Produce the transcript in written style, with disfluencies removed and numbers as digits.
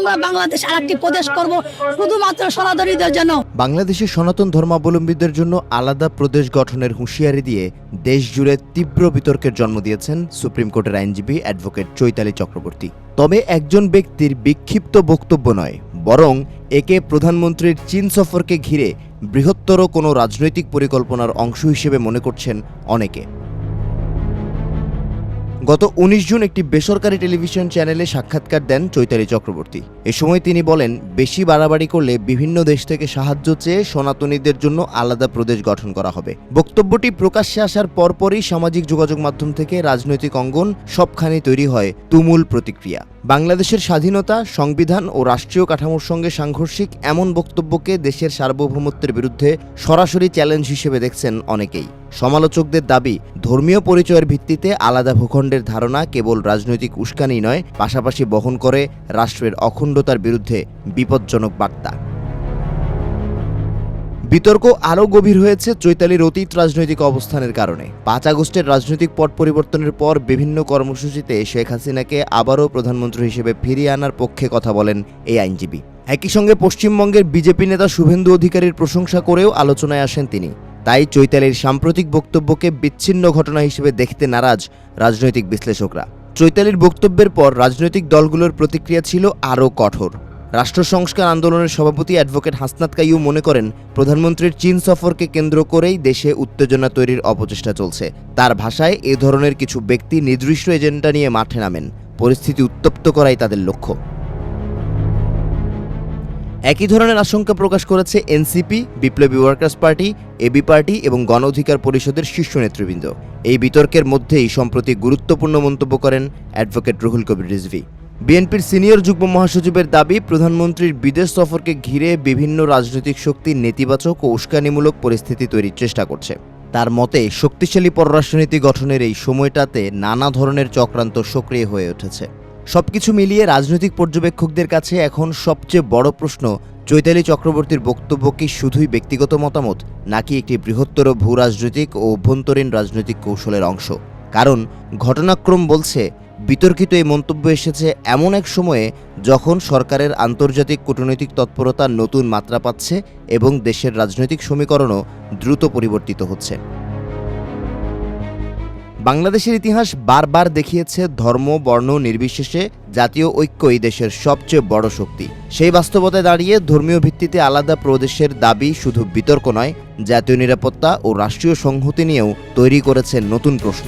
আমরা বাংলাদেশ আরেকটি প্রদেশ করব শুধুমাত্র সনাতনীদের জন্য। বাংলাদেশের সনাতন ধর্মাবলম্বীদের জন্য আলাদা প্রদেশ গঠনের হুঁশিয়ারি দিয়ে দেশ জুড়ে তীব্র বিতর্কের জন্ম দিয়েছেন সুপ্রিম কোর্টের আইনজীবী অ্যাডভোকেট চৈতালি চক্রবর্তী। তবে একজন ব্যক্তির বিক্ষিপ্ত বক্তব্য নয়, বরং একে প্রধানমন্ত্রীর চীন সফরকে ঘিরে বৃহত্তর কোনো রাজনৈতিক পরিকল্পনার অংশ হিসেবে মনে করছেন অনেকে। গত ১৯ জুন একটি বেসরকারি টেলিভিশন চ্যানেলে সাক্ষাৎকার দেন চৈতালি চক্রবর্তী। এ সময় তিনি বলেন, বেশি বাড়াবাড়ি করলে বিভিন্ন দেশ থেকে সাহায্য চেয়ে সনাতনীদের জন্য আলাদা প্রদেশ গঠন করা হবে। বক্তব্যটি প্রকাশ্যে আসার পরপরই সামাজিক যোগাযোগ মাধ্যম থেকে রাজনৈতিক অঙ্গন সবখানে তৈরি হয় তুমুল প্রতিক্রিয়া। বাংলাদেশের স্বাধীনতা, সংবিধান ও রাষ্ট্রীয় কাঠামোর সঙ্গে সাংঘর্ষিক এমন বক্তব্যকে দেশের সার্বভৌমত্বের বিরুদ্ধে সরাসরি চ্যালেঞ্জ হিসেবে দেখছেন অনেকেই। সমালোচকদের দাবি, ধর্মীয় পরিচয়ের ভিত্তিতে আলাদা ভূখণ্ডের ধারণা কেবল রাজনৈতিক উস্কানি নয়, পাশাপাশি বহন করে রাষ্ট্রের অখণ্ডতার বিরুদ্ধে বিপজ্জনক বার্তা। বিতর্ক আরও গভীর হয়েছে চৈতালির অতীত রাজনৈতিক অবস্থানের কারণে। ৫ আগস্টের রাজনৈতিক পট পরিবর্তনের পর বিভিন্ন কর্মসূচিতে শেখ হাসিনাকে আবারও প্রধানমন্ত্রী হিসেবে ফিরিয়ে আনার পক্ষে কথা বলেন এই আইনজীবী। একই সঙ্গে পশ্চিমবঙ্গের বিজেপি নেতা শুভেন্দু অধিকারীর প্রশংসা করেও আলোচনায় আসেন তিনি। তাই চৈতালির সাম্প্রতিক বক্তব্যকে বিচ্ছিন্ন ঘটনা হিসেবে দেখতে নারাজ রাজনৈতিক বিশ্লেষকরা। চৈতালির বক্তব্যের পর রাজনৈতিক দলগুলোর প্রতিক্রিয়া ছিল আরও কঠোর। রাষ্ট্র সংস্কার আন্দোলনের সভাপতি অ্যাডভোকেট হাসনাত কাইয়ুম মনে করেন, প্রধানমন্ত্রীর চীন সফরকে কেন্দ্র করেই দেশে উত্তেজনা তৈরির অপচেষ্টা চলছে। তার ভাষায়, এ ধরনের কিছু ব্যক্তি নির্দিষ্ট এজেন্ডা নিয়ে মাঠে নামেন, পরিস্থিতি উত্তপ্ত করাই তাদের লক্ষ্য। একই ধরনের আশঙ্কা প্রকাশ করেছে এনসিপি, বিপ্লবী ওয়ার্কার্স পার্টি, এবি পার্টি এবং গণ অধিকার পরিষদের শীর্ষ নেতৃবৃন্দ। এই বিতর্কের মধ্যেই সম্প্রতি গুরুত্বপূর্ণ মন্তব্য করেন অ্যাডভোকেট রুহুল কবির রিজভী। বিএনপির সিনিয়র যুগ্ম মহাসচিবের দাবি, প্রধানমন্ত্রীর বিদেশ সফরকে ঘিরে বিভিন্ন রাজনৈতিক শক্তি নেতিবাচক ও উস্কানিমূলক পরিস্থিতি তৈরির চেষ্টা করছে। তার মতে, শক্তিশালী পররাষ্ট্রনীতি গঠনের এই সময়টাতে নানা ধরনের চক্রান্ত সক্রিয় হয়ে উঠেছে। সবকিছু মিলিয়ে রাজনৈতিক পর্যবেক্ষকদের কাছে এখন সবচেয়ে বড় প্রশ্ন, চৈতালি চক্রবর্তীর বক্তব্য কি শুধুই ব্যক্তিগত মতামত, নাকি একটি বৃহত্তর ভূ রাজনৈতিক ও অভ্যন্তরীণ রাজনৈতিক কৌশলের অংশ? কারণ ঘটনাক্রম বলছে, বিতর্কিত এই মন্তব্য এসেছে এমন এক সময়ে যখন সরকারের আন্তর্জাতিক কূটনৈতিক তৎপরতা নতুন মাত্রা পাচ্ছে এবং দেশের রাজনৈতিক সমীকরণও দ্রুত পরিবর্তিত হচ্ছে। বাংলাদেশের ইতিহাস বারবার দেখিয়েছে, ধর্ম বর্ণ নির্বিশেষে জাতীয় ঐক্যই দেশের সবচেয়ে বড় শক্তি। সেই বাস্তবতায় দাঁড়িয়ে ধর্মীয় ভিত্তিতে আলাদা প্রদেশের দাবি শুধু বিতর্ক নয়, জাতীয় নিরাপত্তা ও রাষ্ট্রীয় সংহতি নিয়েও তৈরি করেছে নতুন প্রশ্ন।